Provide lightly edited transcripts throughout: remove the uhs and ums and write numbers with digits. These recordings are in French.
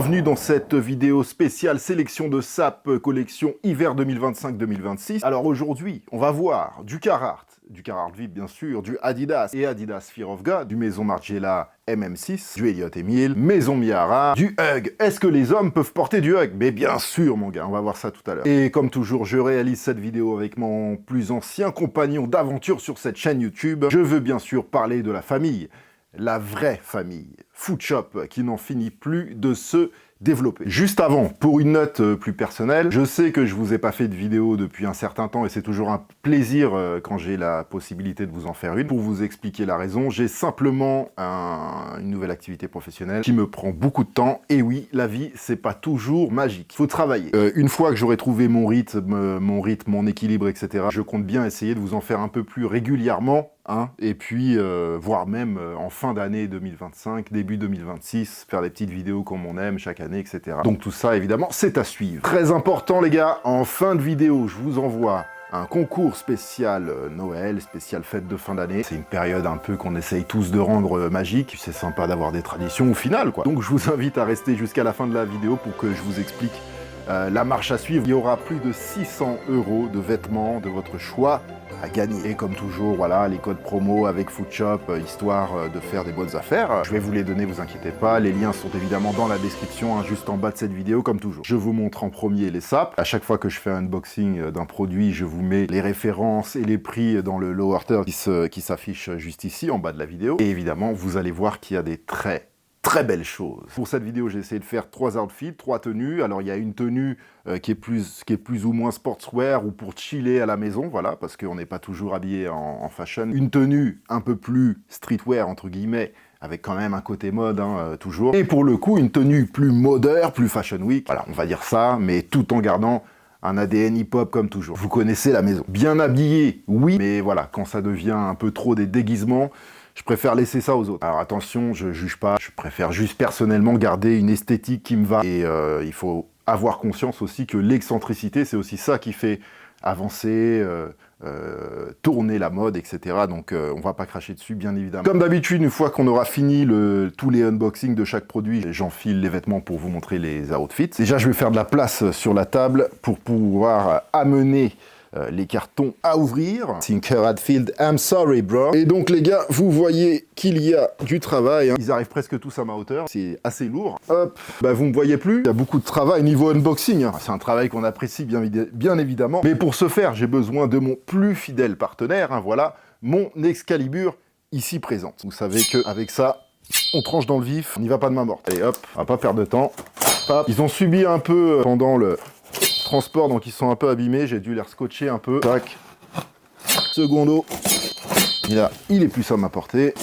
bienvenue dans cette vidéo spéciale sélection de SAP collection hiver 2025-2026. Alors aujourd'hui, on va voir du Carhartt VIP bien sûr, du Adidas et Adidas Fear of God, du Maison Margiela MM6, du Elliott Emile, Maison Mihara, du Hug. Est-ce que les hommes peuvent porter du Hug? Mais bien sûr mon gars, on va voir ça tout à l'heure. Et comme toujours, je réalise cette vidéo avec mon plus ancien compagnon d'aventure sur cette chaîne YouTube. Je veux bien sûr parler de la famille. La vraie famille, Footshop, qui n'en finit plus de se développer. Juste avant, pour une note plus personnelle, je sais que je vous ai pas fait de vidéo depuis un certain temps et c'est toujours un plaisir quand j'ai la possibilité de vous en faire une. Pour vous expliquer la raison, j'ai simplement une nouvelle activité professionnelle qui me prend beaucoup de temps. Et oui, la vie, c'est pas toujours magique. Faut travailler. Une fois que j'aurai trouvé mon rythme, mon équilibre, etc., je compte bien essayer de vous en faire un peu plus régulièrement. Et puis, voire même en fin d'année 2025, début 2026, faire des petites vidéos comme on aime chaque année, etc. Donc tout ça, évidemment, c'est à suivre. Très important, les gars, en fin de vidéo, je vous envoie un concours spécial Noël, spécial fête de fin d'année. C'est une période un peu qu'on essaye tous de rendre magique. C'est sympa d'avoir des traditions au final, quoi. Donc je vous invite à rester jusqu'à la fin de la vidéo pour que je vous explique la marche à suivre. Il y aura plus de 600 € de vêtements de votre choix à gagner. Et comme toujours, voilà, les codes promo avec Footshop, histoire de faire des bonnes affaires. Je vais vous les donner, vous inquiétez pas. Les liens sont évidemment dans la description, juste en bas de cette vidéo, comme toujours. Je vous montre en premier les SAP. À chaque fois que je fais un unboxing d'un produit, je vous mets les références et les prix dans le lower third qui s'affiche juste ici, en bas de la vidéo. Et évidemment, vous allez voir qu'il y a des très belle chose. Pour cette vidéo, j'ai essayé de faire 3 outfits, 3 tenues. Alors, il y a une tenue qui est plus ou moins sportswear ou pour chiller à la maison, voilà, parce qu'on n'est pas toujours habillé en fashion. Une tenue un peu plus streetwear, entre guillemets, avec quand même un côté mode, toujours. Et pour le coup, une tenue plus moderne, plus fashion week. Voilà, on va dire ça, mais tout en gardant un ADN hip-hop comme toujours. Vous connaissez la maison. Bien habillé, oui, mais voilà, quand ça devient un peu trop des déguisements, je préfère laisser ça aux autres. Alors attention, je juge pas, je préfère juste personnellement garder une esthétique qui me va. Et il faut avoir conscience aussi que l'excentricité, c'est aussi ça qui fait avancer, tourner la mode, etc. Donc on va pas cracher dessus, bien évidemment. Comme d'habitude, une fois qu'on aura fini tous les unboxings de chaque produit, j'enfile les vêtements pour vous montrer les outfits. Déjà, je vais faire de la place sur la table pour pouvoir amener les cartons à ouvrir. Tinker Hatfield, I'm sorry bro. Et donc les gars, vous voyez qu'il y a du travail. Ils arrivent presque tous à ma hauteur. C'est assez lourd. Hop, bah vous me voyez plus. Il y a beaucoup de travail niveau unboxing. C'est un travail qu'on apprécie bien évidemment. Mais pour ce faire, j'ai besoin de mon plus fidèle partenaire. Voilà, mon Excalibur ici présente. Vous savez qu'avec ça, on tranche dans le vif. On n'y va pas de main morte. Allez hop, on va pas perdre de temps. Hop. Ils ont subi un peu pendant le transport, donc ils sont un peu abîmés, j'ai dû les rescotcher un peu. Tac. Secondo. Il est plus à ma portée.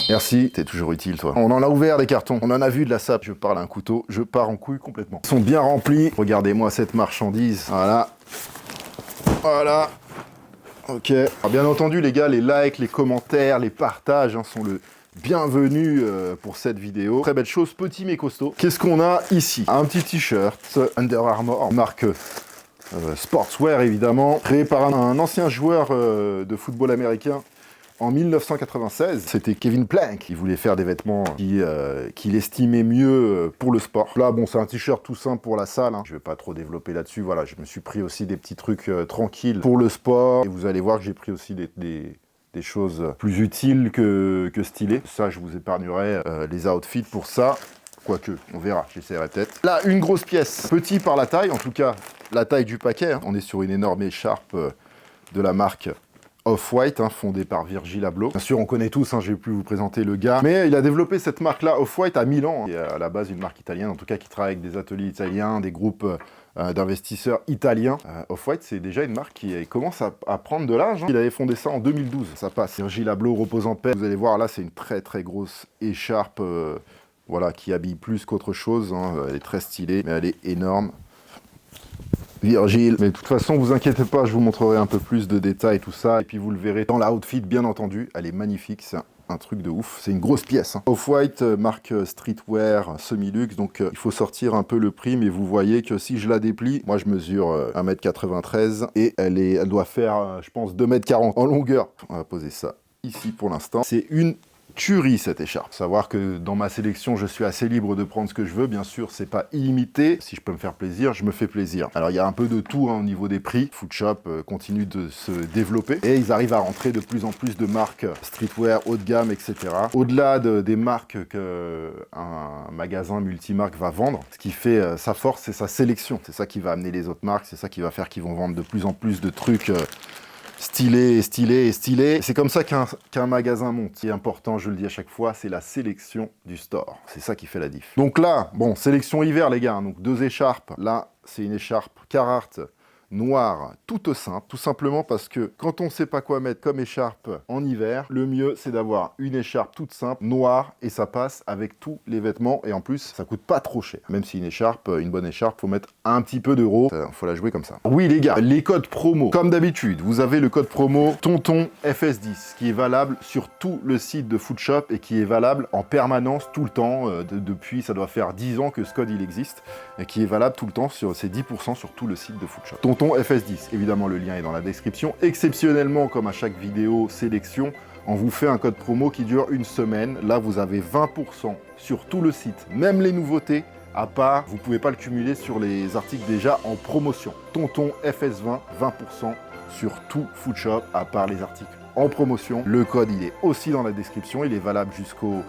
Merci, t'es toujours utile toi. On en a ouvert des cartons, on en a vu de la sape. Je parle à un couteau, je pars en couille complètement. Ils sont bien remplis. Regardez-moi cette marchandise. Voilà. Voilà. Ok. Alors, bien entendu les gars, les likes, les commentaires, les partages sont le bienvenue pour cette vidéo. Très belle chose, petit mais costaud. Qu'est-ce qu'on a ici? Un petit t-shirt Under Armour, marque sportswear évidemment, créé par un ancien joueur de football américain en 1996. C'était Kevin Plank. Il voulait faire des vêtements qu'il estimait mieux pour le sport. Là, bon, c'est un t-shirt tout simple pour la salle. Je vais pas trop développer là-dessus. Voilà, je me suis pris aussi des petits trucs tranquilles pour le sport. Et vous allez voir que j'ai pris aussi des choses plus utiles que stylées. Ça, je vous épargnerai les outfits pour ça. Quoique, on verra, j'essaierai peut-être. Là, une grosse pièce, petit par la taille, en tout cas, la taille du paquet. On est sur une énorme écharpe de la marque Off-White, fondée par Virgil Abloh. Bien sûr, on connaît tous, je vais plus vous présenter le gars. Mais il a développé cette marque-là, Off-White, à Milan. Qui est à la base une marque italienne, en tout cas, qui travaille avec des ateliers italiens, des groupes d'investisseurs italiens. Off-White, c'est déjà une marque qui commence à prendre de l'âge. Il avait fondé ça en 2012. Ça passe. Virgil Abloh repose en paix. Vous allez voir, là, c'est une très grosse écharpe voilà, qui habille plus qu'autre chose. Elle est très stylée, mais elle est énorme. Virgile. Mais de toute façon, vous inquiétez pas, je vous montrerai un peu plus de détails, tout ça. Et puis vous le verrez dans l'outfit, bien entendu. Elle est magnifique, c'est un truc de ouf. C'est une grosse pièce. Off-White, marque streetwear, semi-luxe. Donc il faut sortir un peu le prix, mais vous voyez que si je la déplie, moi je mesure 1m93 et elle doit faire, je pense, 2m40 en longueur. On va poser ça ici pour l'instant. C'est une tuerie cette écharpe. Savoir que dans ma sélection, je suis assez libre de prendre ce que je veux. Bien sûr, c'est pas illimité. Si je peux me faire plaisir, je me fais plaisir. Alors, il y a un peu de tout hein, au niveau des prix. Foodshop continue de se développer et ils arrivent à rentrer de plus en plus de marques streetwear, haut de gamme, etc. Au-delà des marques qu'un magasin multimarque va vendre, ce qui fait sa force, c'est sa sélection. C'est ça qui va amener les autres marques. C'est ça qui va faire qu'ils vont vendre de plus en plus de trucs stylé, stylé et stylé. C'est comme ça qu'un magasin monte. Ce qui est important, je le dis à chaque fois, c'est la sélection du store. C'est ça qui fait la diff. Donc là, bon, sélection hiver, les gars. Donc 2 écharpes. Là, c'est une écharpe Carhartt noire, toute simple, tout simplement parce que quand on ne sait pas quoi mettre comme écharpe en hiver, le mieux c'est d'avoir une écharpe toute simple, noire, et ça passe avec tous les vêtements, et en plus ça coûte pas trop cher. Même si une bonne écharpe, faut mettre un petit peu d'euros, faut la jouer comme ça. Oui les gars, les codes promo, comme d'habitude, vous avez le code promo Tonton FS10, qui est valable sur tout le site de Foodshop, et qui est valable en permanence, tout le temps, depuis, ça doit faire 10 ans que ce code il existe, et qui est valable tout le temps, c'est 10% sur tout le site de Foodshop. Tonton FS10, évidemment le lien est dans la description. Exceptionnellement, comme à chaque vidéo sélection, on vous fait un code promo qui dure une semaine. Là, vous avez 20% sur tout le site, même les nouveautés, à part, vous pouvez pas le cumuler sur les articles déjà en promotion. Tonton FS20, 20% sur tout Foodshop, à part les articles en promotion. Le code, il est aussi dans la description, il est valable jusqu'au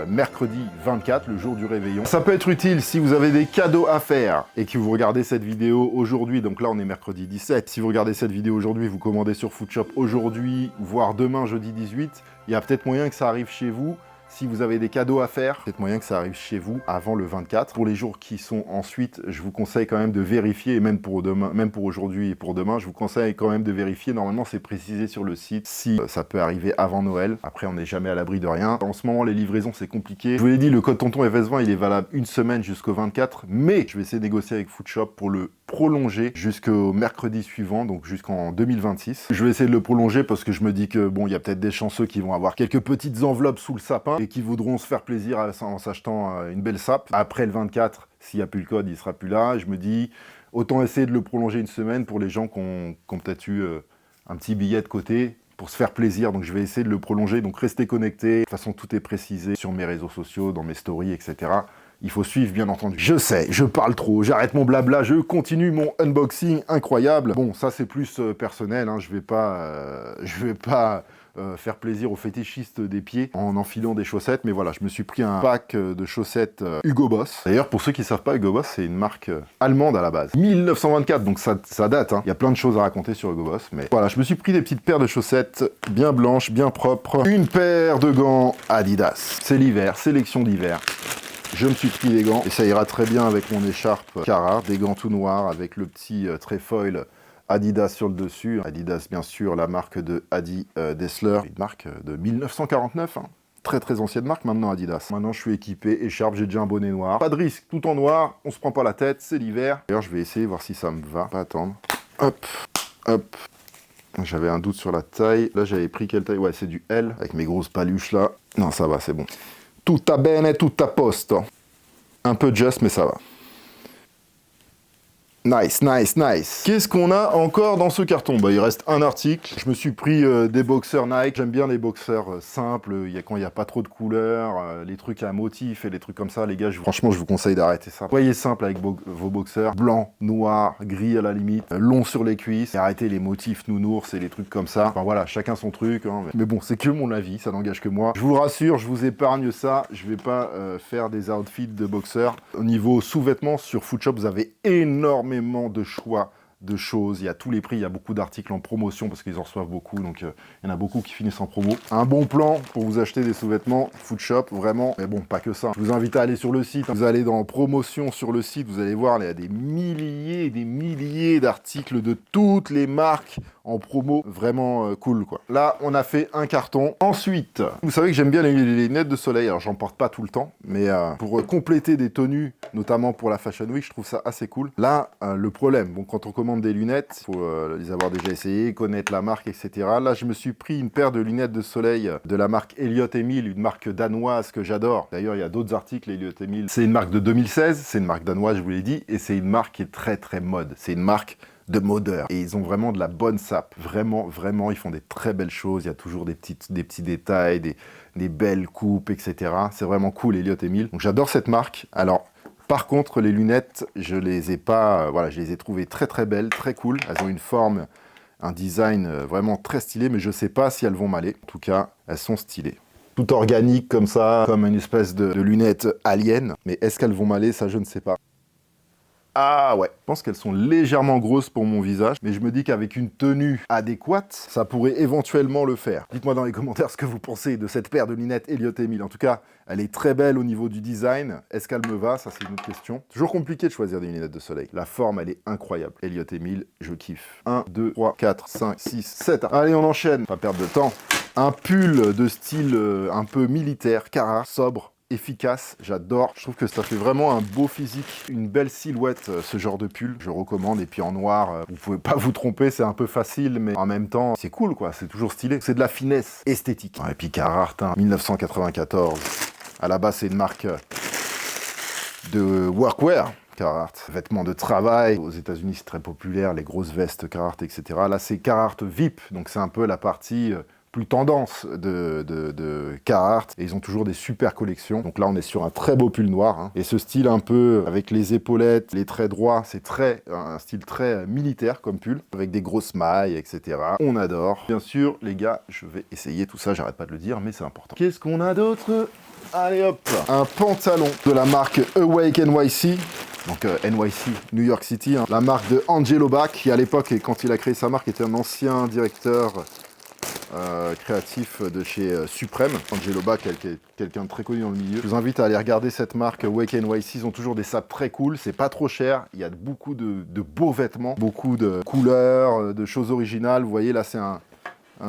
mercredi 24, le jour du réveillon. Ça peut être utile si vous avez des cadeaux à faire et que vous regardez cette vidéo aujourd'hui, donc là on est mercredi 17, si vous regardez cette vidéo aujourd'hui, vous commandez sur Foodshop aujourd'hui, voire demain jeudi 18, il y a peut-être moyen que ça arrive chez vous. Si vous avez des cadeaux à faire, peut-être moyen que ça arrive chez vous avant le 24. Pour les jours qui sont ensuite, je vous conseille quand même de vérifier, et même pour demain, même pour aujourd'hui et pour demain, je vous conseille quand même de vérifier. Normalement, c'est précisé sur le site si ça peut arriver avant Noël. Après, on n'est jamais à l'abri de rien. En ce moment, les livraisons, c'est compliqué. Je vous l'ai dit, le code Tonton FS20, il est valable une semaine jusqu'au 24, mais je vais essayer de négocier avec Foodshop pour le prolonger jusqu'au mercredi suivant, donc jusqu'en 2026. Je vais essayer de le prolonger parce que je me dis que bon, il y a peut-être des chanceux qui vont avoir quelques petites enveloppes sous le sapin et qui voudront se faire plaisir en s'achetant une belle sape. Après le 24, s'il n'y a plus le code, il sera plus là. Je me dis, autant essayer de le prolonger une semaine pour les gens qui ont peut-être eu un petit billet de côté pour se faire plaisir. Donc je vais essayer de le prolonger, donc restez connectés. De toute façon, tout est précisé sur mes réseaux sociaux, dans mes stories, etc. Il faut suivre, bien entendu. Je sais, je parle trop, j'arrête mon blabla, je continue mon unboxing incroyable. Bon, ça c'est plus personnel, hein. Je vais pas faire plaisir aux fétichistes des pieds en enfilant des chaussettes, mais voilà, je me suis pris un pack de chaussettes Hugo Boss. D'ailleurs, pour ceux qui ne savent pas, Hugo Boss, c'est une marque allemande à la base. 1924, donc ça date, hein. Il y a plein de choses à raconter sur Hugo Boss, mais voilà, je me suis pris des petites paires de chaussettes bien blanches, bien propres. Une paire de gants Adidas. C'est l'hiver, sélection d'hiver. Je me suis pris des gants, et ça ira très bien avec mon écharpe Carhartt, des gants tout noirs avec le petit trefoil Adidas sur le dessus. Adidas, bien sûr, la marque de Adi Dassler, une marque de 1949, hein. Très très ancienne marque maintenant, Adidas. Maintenant je suis équipé, écharpe, j'ai déjà un bonnet noir. Pas de risque, tout en noir, on se prend pas la tête, c'est l'hiver. D'ailleurs je vais essayer, voir si ça me va. Pas attendre. Hop, hop. J'avais un doute sur la taille. Là j'avais pris quelle taille? Ouais, c'est du L, avec mes grosses paluches là. Non, ça va, c'est bon. Tutta bene, tutta posto. Un peu just, mais ça va. Nice, nice, nice. Qu'est-ce qu'on a encore dans ce carton? Bah, il reste un article. Je me suis pris des boxers Nike. J'aime bien les boxers simples, quand il n'y a pas trop de couleurs, les trucs à motifs et les trucs comme ça. Les gars, franchement, je vous conseille d'arrêter ça. Soyez simple avec vos boxers. Blanc, noir, gris à la limite, long sur les cuisses. Et arrêtez les motifs nounours et les trucs comme ça. Enfin voilà, chacun son truc. Hein. Mais bon, c'est que mon avis, ça n'engage que moi. Je vous rassure, je vous épargne ça. Je vais pas faire des outfits de boxers. Au niveau sous-vêtements, sur Foodshop, vous avez énormément de choix de choses, il y a tous les prix, il y a beaucoup d'articles en promotion parce qu'ils en reçoivent beaucoup, donc il y en a beaucoup qui finissent en promo. Un bon plan pour vous acheter des sous-vêtements, Foodshop, vraiment, mais bon, pas que ça. Je vous invite à aller sur le site, vous allez dans promotion sur le site, vous allez voir, il y a des milliers d'articles de toutes les marques en promo, vraiment cool quoi. Là, on a fait un carton. Ensuite, vous savez que j'aime bien les lunettes de soleil, alors j'en porte pas tout le temps, mais pour compléter des tenues, notamment pour la Fashion Week, je trouve ça assez cool. Là, le problème, bon, quand on commande des lunettes, il faut les avoir déjà essayées, connaître la marque, etc. Là, je me suis pris une paire de lunettes de soleil de la marque Elliott Emil, une marque danoise que j'adore. D'ailleurs, il y a d'autres articles, Elliott Emil. C'est une marque de 2016, c'est une marque danoise, je vous l'ai dit, et c'est une marque qui est très très mode. C'est une marque de modeur. Et ils ont vraiment de la bonne sape. Vraiment, vraiment, ils font des très belles choses. Il y a toujours des petits détails, des belles coupes, etc. C'est vraiment cool, Elliott et Mill. Donc j'adore cette marque. Alors, par contre, les lunettes, je les ai pas... voilà, je les ai trouvées très très belles, très cool. Elles ont une forme, un design vraiment très stylé, mais je sais pas si elles vont m'aller. En tout cas, elles sont stylées. Tout organique comme ça, comme une espèce de lunettes alien. Mais est-ce qu'elles vont m'aller? Ça, je ne sais pas. Ah ouais, je pense qu'elles sont légèrement grosses pour mon visage, mais je me dis qu'avec une tenue adéquate, ça pourrait éventuellement le faire. Dites-moi dans les commentaires ce que vous pensez de cette paire de lunettes Elliott et Mill. En tout cas, elle est très belle au niveau du design. Est-ce qu'elle me va? Ça, c'est une autre question. Toujours compliqué de choisir des lunettes de soleil. La forme, elle est incroyable. Elliott et Mill, je kiffe. 1, 2, 3, 4, 5, 6, 7. Allez, on enchaîne. Pas perdre de temps. Un pull de style un peu militaire, Carhartt, sobre, efficace, j'adore. Je trouve que ça fait vraiment un beau physique, une belle silhouette, ce genre de pull. Je recommande. Et puis en noir, vous pouvez pas vous tromper, c'est un peu facile, mais en même temps, c'est cool, quoi. C'est toujours stylé. C'est de la finesse esthétique. Et puis Carhartt, 1994. À la base, c'est une marque de workwear. Carhartt, vêtements de travail. Aux États-Unis, c'est très populaire, les grosses vestes Carhartt, etc. Là, c'est Carhartt VIP, donc c'est un peu la partie plus tendance de Carhartt, et ils ont toujours des super collections. Donc là, on est sur un très beau pull noir, hein. Et ce style un peu avec les épaulettes, les traits droits, c'est un style très militaire comme pull, avec des grosses mailles, etc. On adore. Bien sûr, les gars, je vais essayer tout ça, j'arrête pas de le dire, mais c'est important. Qu'est-ce qu'on a d'autre? Allez hop, un pantalon de la marque Awake NYC. Donc NYC, New York City, hein. La marque de Angelo Bach, qui à l'époque, quand il a créé sa marque, était un ancien directeur créatif de chez Supreme. Angelo Bach, quelqu'un de très connu dans le milieu. Je vous invite à aller regarder cette marque Awake NYC. Ils ont toujours des sapes très cool, c'est pas trop cher. Il y a beaucoup de beaux vêtements, beaucoup de couleurs, de choses originales. Vous voyez, là, c'est un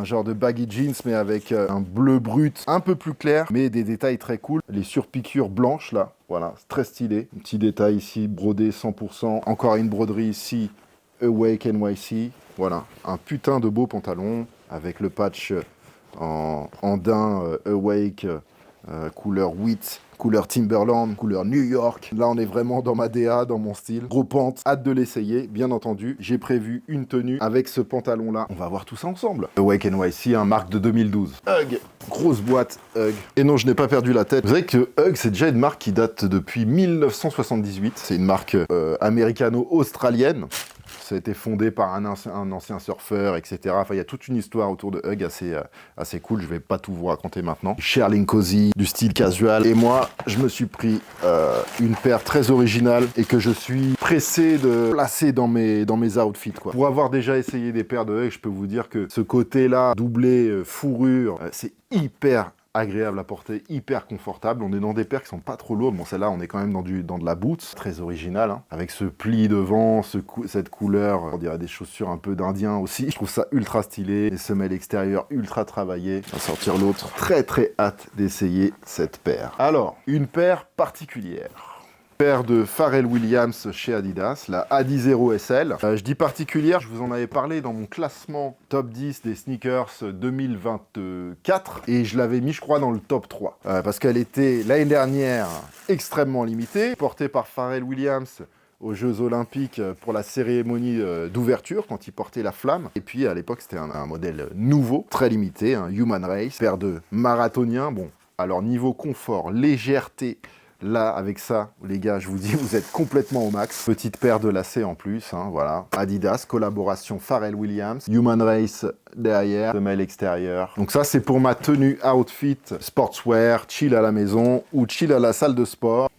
genre de baggy jeans, mais avec un bleu brut un peu plus clair, mais des détails très cool. Les surpiqûres blanches, là, voilà, c'est très stylé. Un petit détail ici, brodé 100%. Encore une broderie ici, Awake NYC. Voilà, un putain de beau pantalon, avec le patch en daim Awake, couleur wheat, couleur Timberland, couleur New York. Là, on est vraiment dans ma DA, dans mon style. Gros pente, hâte de l'essayer, bien entendu. J'ai prévu une tenue avec ce pantalon-là. On va voir tout ça ensemble. Awake NYC, un marque de 2012. Hug, grosse boîte, Hug. Et non, je n'ai pas perdu la tête. Vous savez que Hug, c'est déjà une marque qui date depuis 1978. C'est une marque américano-australienne. Ça a été fondé par un ancien surfeur, etc. Enfin, il y a toute une histoire autour de Hug assez cool. Je vais pas tout vous raconter maintenant. Shearling cozy, du style casual. Et moi, je me suis pris une paire très originale et que je suis pressé de placer dans mes outfits, quoi. Pour avoir déjà essayé des paires de Hug, je peux vous dire que ce côté-là, doublé fourrure, c'est hyper agréable à porter, hyper confortable. On est dans des paires qui sont pas trop lourdes. Bon, celle-là, on est quand même dans de la boots, très original, hein. Avec ce pli devant, cette couleur, on dirait des chaussures un peu d'Indien aussi. Je trouve ça ultra stylé. Les semelles extérieures ultra travaillées. On va sortir l'autre. Très très hâte d'essayer cette paire. Alors, une paire particulière. Paire de Pharrell Williams chez Adidas, la Adizero SL. Je dis particulière, je vous en avais parlé dans mon classement top 10 des sneakers 2024, et je l'avais mis, je crois, dans le top 3. Parce qu'elle était, l'année dernière, extrêmement limitée, portée par Pharrell Williams aux Jeux Olympiques pour la cérémonie d'ouverture, quand il portait la flamme. Et puis, à l'époque, c'était un modèle nouveau, très limité, un Human Race, paire de marathoniens. Bon, alors niveau confort, légèreté, là, avec ça, les gars, je vous dis, vous êtes complètement au max. Petite paire de lacets en plus, hein, voilà. Adidas, collaboration Pharrell Williams. Human Race derrière, semelle extérieure. Donc ça, c'est pour ma tenue outfit, sportswear, chill à la maison ou chill à la salle de sport.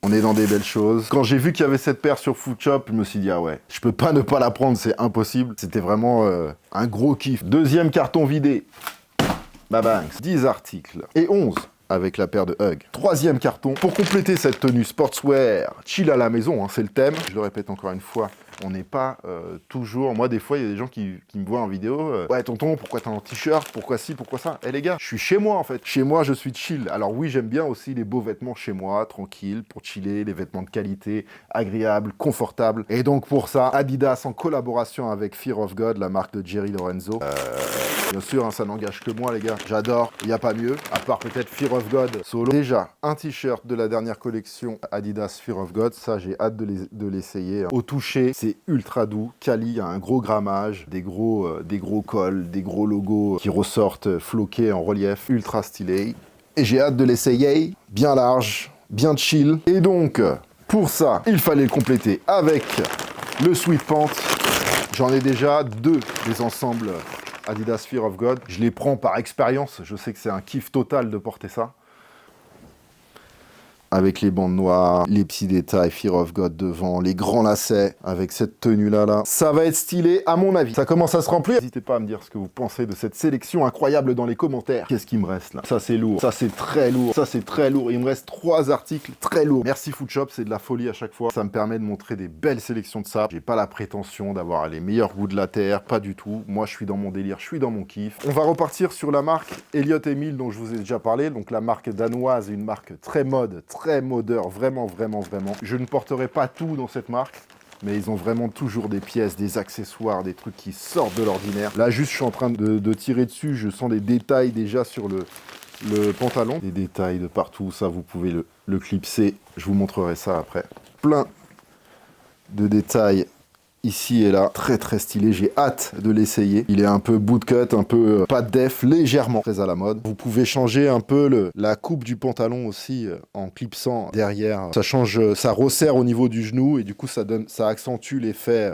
On est dans des belles choses. Quand j'ai vu qu'il y avait cette paire sur Foodshop, je me suis dit, ah ouais, je peux pas ne pas la prendre, c'est impossible. C'était vraiment un gros kiff. Deuxième carton vidé. Babanks. 10 articles et 11. Avec la paire de Hug. Troisième carton. Pour compléter cette tenue sportswear, chill à la maison, hein, c'est le thème. Je le répète encore une fois, on n'est pas toujours... Moi, des fois, il y a des gens qui me voient en vidéo. Ouais, tonton, pourquoi t'es en t-shirt? Pourquoi ci? Pourquoi ça? Eh les gars, je suis chez moi, en fait. Chez moi, je suis chill. Alors oui, j'aime bien aussi les beaux vêtements chez moi, tranquille, pour chiller, les vêtements de qualité, agréables, confortables. Et donc, pour ça, Adidas, en collaboration avec Fear of God, la marque de Jerry Lorenzo. Bien sûr, hein, ça n'engage que moi, les gars. J'adore. Il n'y a pas mieux. À part peut-être Fear of God solo. Déjà, un t-shirt de la dernière collection Adidas Fear of God. Ça, j'ai hâte de l'essayer. Au toucher, c'est ultra doux. Quali, un gros grammage, des gros cols, des gros logos qui ressortent floqués en relief. Ultra stylé. Et j'ai hâte de l'essayer. Bien large, bien chill. Et donc, pour ça, il fallait le compléter avec le Sweet Pant. J'en ai déjà 2 des ensembles Adidas Fear of God. Je les prends par expérience. Je sais que c'est un kiff total de porter ça. Avec les bandes noires, les petits détails, Fear of God devant, les grands lacets, avec cette tenue-là. Ça va être stylé, à mon avis. Ça commence à se remplir. N'hésitez pas à me dire ce que vous pensez de cette sélection incroyable dans les commentaires. Qu'est-ce qui me reste là? Ça, c'est lourd. Ça, c'est très lourd. Ça, c'est très lourd. Il me reste 3 articles très lourds. Merci Foodshop, c'est de la folie à chaque fois. Ça me permet de montrer des belles sélections de ça. J'ai pas la prétention d'avoir les meilleurs goûts de la terre, pas du tout. Moi, je suis dans mon délire, je suis dans mon kiff. On va repartir sur la marque Elliot Emil, dont je vous ai déjà parlé. Donc, la marque danoise, une marque très mode, très modeur, vraiment. Je ne porterai pas tout dans cette marque, mais ils ont vraiment toujours des pièces, des accessoires, des trucs qui sortent de l'ordinaire. Là, juste, je suis en train de tirer dessus, je sens des détails déjà sur le pantalon. Des détails de partout, ça, vous pouvez le clipser, je vous montrerai ça après. Plein de détails ici et là, très stylé, j'ai hâte de l'essayer. Il est un peu bootcut, un peu pas de def, légèrement très à la mode. Vous pouvez changer un peu la coupe du pantalon aussi en clipsant derrière. Ça change, ça resserre au niveau du genou et du coup ça accentue l'effet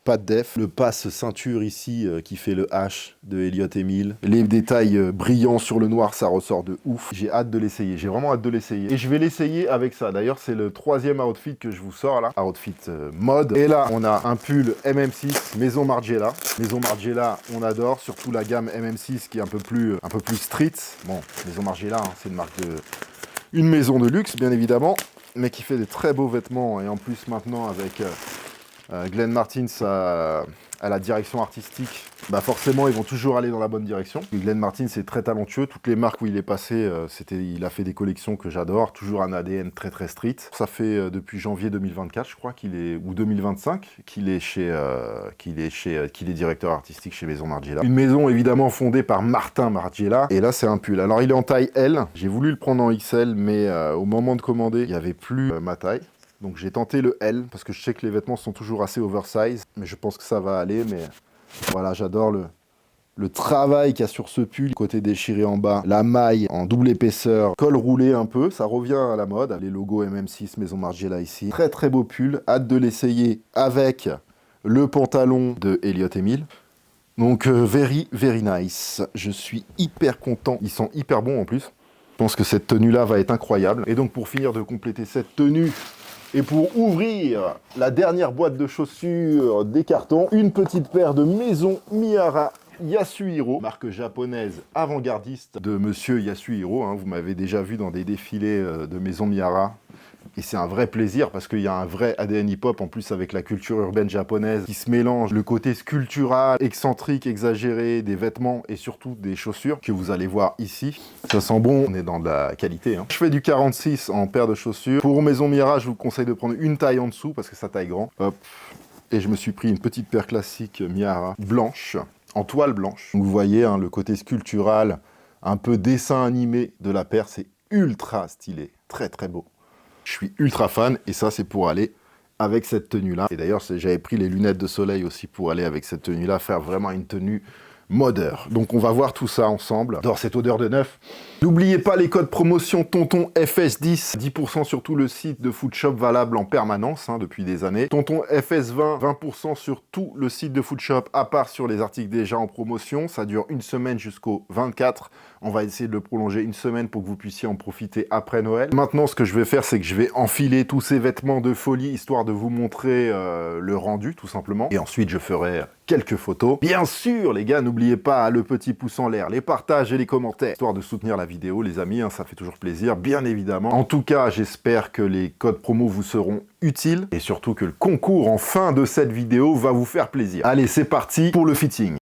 pas de def. Le passe ceinture ici qui fait le H de Elliot Emil. Les détails brillants sur le noir, ça ressort de ouf. J'ai hâte de l'essayer, j'ai vraiment hâte de l'essayer. Et je vais l'essayer avec ça. D'ailleurs, c'est le 3e outfit que je vous sors là. Outfit mode. Et là, on a un pull MM6 Maison Margiela. Maison Margiela, on adore, surtout la gamme MM6 qui est un peu plus street. Bon, Maison Margiela, hein, c'est une maison de luxe, bien évidemment, mais qui fait des très beaux vêtements. Et en plus, maintenant, avec Glenn Martins à la direction artistique, bah forcément ils vont toujours aller dans la bonne direction. Glenn Martins est très talentueux, toutes les marques où il est passé, il a fait des collections que j'adore, toujours un ADN très street. Ça fait depuis janvier 2024 je crois ou 2025 qu'il est directeur artistique chez Maison Margiela. Une maison évidemment fondée par Martin Margiela, et là c'est un pull. Alors il est en taille L, j'ai voulu le prendre en XL mais au moment de commander il n'y avait plus ma taille. Donc j'ai tenté le L, parce que je sais que les vêtements sont toujours assez oversize, mais je pense que ça va aller, mais voilà, j'adore le travail qu'il y a sur ce pull, côté déchiré en bas, la maille en double épaisseur, col roulé un peu, ça revient à la mode, les logos MM6, Maison Margiela ici. Très beau pull, hâte de l'essayer avec le pantalon de Elliot Emil. Donc very nice, je suis hyper content, ils sont hyper bons en plus. Je pense que cette tenue-là va être incroyable. Et donc pour finir de compléter cette tenue, et pour ouvrir la dernière boîte de chaussures des cartons, une petite paire de Maison Miyara Yasuhiro, marque japonaise avant-gardiste de Monsieur Yasuhiro. Hein, vous m'avez déjà vu dans des défilés de Maison Miyara. Et c'est un vrai plaisir parce qu'il y a un vrai ADN hip-hop en plus avec la culture urbaine japonaise qui se mélange, le côté sculptural, excentrique, exagéré des vêtements et surtout des chaussures que vous allez voir ici. Ça sent bon, on est dans de la qualité. Hein. Je fais du 46 en paire de chaussures. Pour Maison Miyara, je vous conseille de prendre une taille en dessous parce que ça taille grand. Hop. Et je me suis pris une petite paire classique Miyara blanche, en toile blanche. Donc vous voyez hein, le côté sculptural, un peu dessin animé de la paire, c'est ultra stylé, très beau. Je suis ultra fan et ça c'est pour aller avec cette tenue là. Et d'ailleurs j'avais pris les lunettes de soleil aussi pour aller avec cette tenue là, faire vraiment une tenue modeur. Donc on va voir tout ça ensemble. J'adore cette odeur de neuf. N'oubliez pas les codes promotion Tonton FS10, 10% sur tout le site de Foodshop valable en permanence hein, depuis des années. Tonton FS20, 20% sur tout le site de Foodshop à part sur les articles déjà en promotion. Ça dure une semaine jusqu'au 24. On va essayer de le prolonger une semaine pour que vous puissiez en profiter après Noël. Maintenant, ce que je vais faire, c'est que je vais enfiler tous ces vêtements de folie, histoire de vous montrer le rendu, tout simplement. Et ensuite, je ferai quelques photos. Bien sûr, les gars, n'oubliez pas le petit pouce en l'air, les partages et les commentaires, histoire de soutenir la vidéo, les amis, hein, ça fait toujours plaisir, bien évidemment. En tout cas, j'espère que les codes promo vous seront utiles, et surtout que le concours en fin de cette vidéo va vous faire plaisir. Allez, c'est parti pour le fitting.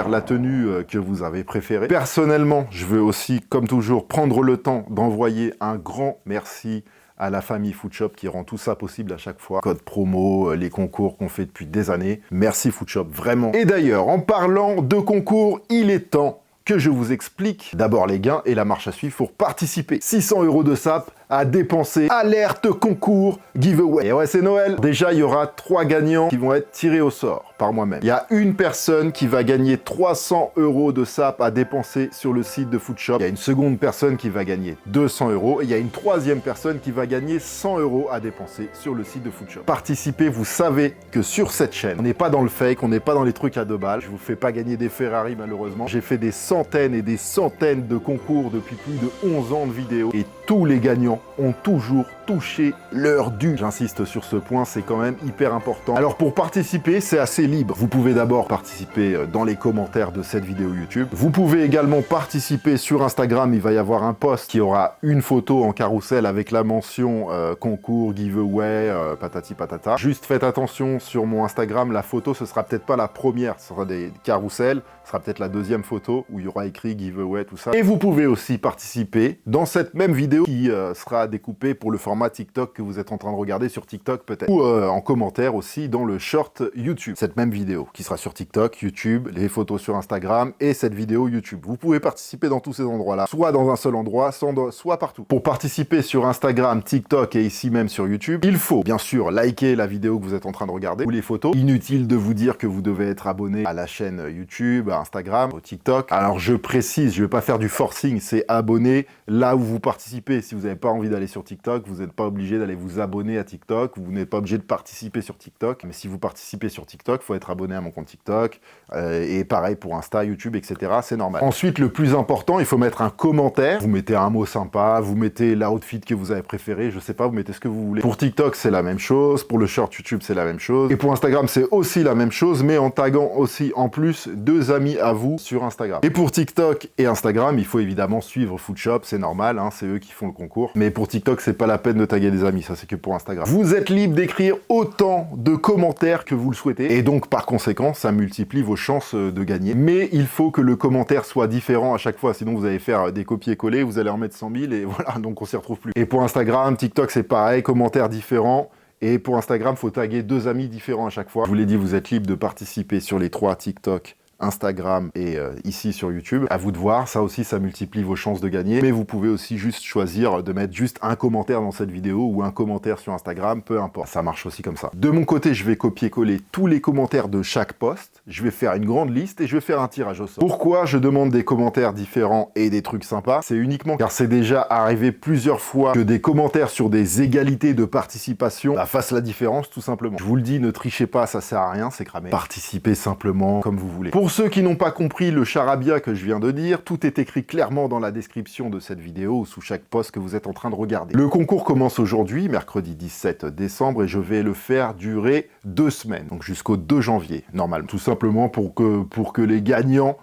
choisir la tenue que vous avez préférée. Personnellement, je veux aussi, comme toujours, prendre le temps d'envoyer un grand merci à la famille Foodshop qui rend tout ça possible à chaque fois. Code promo, les concours qu'on fait depuis des années. Merci Foodshop, vraiment. Et d'ailleurs, en parlant de concours, il est temps que je vous explique d'abord les gains et la marche à suivre pour participer. 600 € de SAP à dépenser. Alerte concours giveaway. Et ouais, c'est Noël. Déjà, il y aura 3 gagnants qui vont être tirés au sort par moi-même. Il y a une personne qui va gagner 300 € de SAP à dépenser sur le site de Foodshop. Il y a une seconde personne qui va gagner 200 €. Et il y a une troisième personne qui va gagner 100 € à dépenser sur le site de Foodshop. Participez, vous savez que sur cette chaîne, on n'est pas dans le fake, on n'est pas dans les trucs à 2 balles. Je vous fais pas gagner des Ferrari malheureusement. J'ai fait des centaines et des centaines de concours depuis plus de 11 ans de vidéos. Et tous les gagnants ont toujours touché leur dû. J'insiste sur ce point, c'est quand même hyper important. Alors pour participer, c'est assez libre. Vous pouvez d'abord participer dans les commentaires de cette vidéo YouTube. Vous pouvez également participer sur Instagram. Il va y avoir un post qui aura une photo en carrousel avec la mention concours, giveaway, patati patata. Juste faites attention sur mon Instagram, la photo, ce sera peut-être pas la première, ce sera des carousels, ce sera peut-être la deuxième photo où il y aura écrit giveaway, tout ça. Et vous pouvez aussi participer dans cette même vidéo qui sera découpée pour le format TikTok que vous êtes en train de regarder sur TikTok peut-être. Ou en commentaire aussi dans le short YouTube. Cette même vidéo qui sera sur TikTok, YouTube, les photos sur Instagram et cette vidéo YouTube. Vous pouvez participer dans tous ces endroits-là, soit dans un seul endroit, soit partout. Pour participer sur Instagram, TikTok et ici même sur YouTube, il faut bien sûr liker la vidéo que vous êtes en train de regarder ou les photos. Inutile de vous dire que vous devez être abonné à la chaîne YouTube, à Instagram, au TikTok. Alors je précise, je vais pas faire du forcing, c'est abonner là où vous participez. Si vous n'avez pas envie d'aller sur TikTok, vous n'êtes pas obligé d'aller vous abonner à TikTok, vous n'êtes pas obligé de participer sur TikTok, mais si vous participez sur TikTok, il faut être abonné à mon compte TikTok, et pareil pour Insta, YouTube, etc., c'est normal. Ensuite, le plus important, il faut mettre un commentaire, vous mettez un mot sympa, vous mettez l'outfit que vous avez préféré, je sais pas, vous mettez ce que vous voulez. Pour TikTok, c'est la même chose, pour le short YouTube, c'est la même chose, et pour Instagram, c'est aussi la même chose, mais en taguant aussi, en plus, 2 amis à vous sur Instagram. Et pour TikTok et Instagram, il faut évidemment suivre Foodshop, c'est normal, hein, c'est eux qui font le concours, mais pour TikTok, c'est pas la peine de taguer des amis, ça c'est que pour Instagram. Vous êtes libre d'écrire autant de commentaires que vous le souhaitez, et donc par conséquent, ça multiplie vos chances de gagner. Mais il faut que le commentaire soit différent à chaque fois, sinon vous allez faire des copier-coller, vous allez en mettre 100 000, et voilà, donc on s'y retrouve plus. Et pour Instagram, TikTok, c'est pareil, commentaires différents. Et pour Instagram, faut taguer 2 amis différents à chaque fois. Je vous l'ai dit, vous êtes libre de participer sur les 3 TikTok, Instagram et ici sur YouTube. À vous de voir, ça aussi ça multiplie vos chances de gagner, mais vous pouvez aussi juste choisir de mettre juste un commentaire dans cette vidéo ou un commentaire sur Instagram, peu importe, ça marche aussi comme ça. De mon côté, je vais copier-coller tous les commentaires de chaque post, je vais faire une grande liste et je vais faire un tirage au sort. Pourquoi je demande des commentaires différents et des trucs sympas? C'est uniquement car c'est déjà arrivé plusieurs fois que des commentaires sur des égalités de participation fassent la différence tout simplement. Je vous le dis, ne trichez pas, ça sert à rien, c'est cramé. Participez simplement comme vous voulez. Pour ceux qui n'ont pas compris le charabia que je viens de dire, tout est écrit clairement dans la description de cette vidéo ou sous chaque post que vous êtes en train de regarder. Le concours commence aujourd'hui, mercredi 17 décembre, et je vais le faire durer 2 semaines, donc jusqu'au 2 janvier, normalement. Tout simplement pour que les gagnants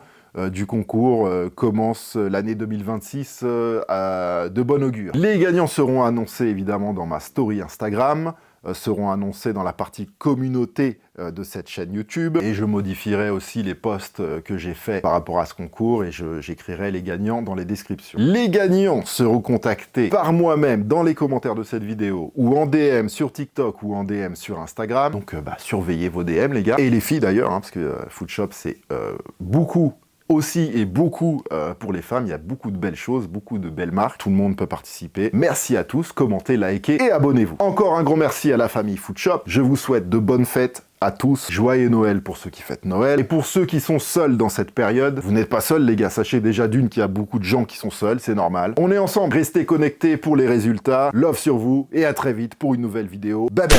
du concours commencent l'année 2026 de bon augure. Les gagnants seront annoncés évidemment dans ma story Instagram, seront annoncés dans la partie communauté de cette chaîne YouTube, et je modifierai aussi les posts que j'ai faits par rapport à ce concours, et j'écrirai les gagnants dans les descriptions. Les gagnants seront contactés par moi-même dans les commentaires de cette vidéo, ou en DM sur TikTok, ou en DM sur Instagram, donc surveillez vos DM les gars, et les filles d'ailleurs, hein, parce que Foodshop c'est beaucoup aussi et beaucoup pour les femmes, il y a beaucoup de belles choses, beaucoup de belles marques, tout le monde peut participer. Merci à tous, commentez, likez et abonnez-vous. Encore un gros merci à la famille Foodshop, je vous souhaite de bonnes fêtes à tous, joyeux Noël pour ceux qui fêtent Noël, et pour ceux qui sont seuls dans cette période, vous n'êtes pas seuls les gars, sachez déjà d'une qu'il y a beaucoup de gens qui sont seuls, c'est normal. On est ensemble, restez connectés pour les résultats, love sur vous, et à très vite pour une nouvelle vidéo, bye bye.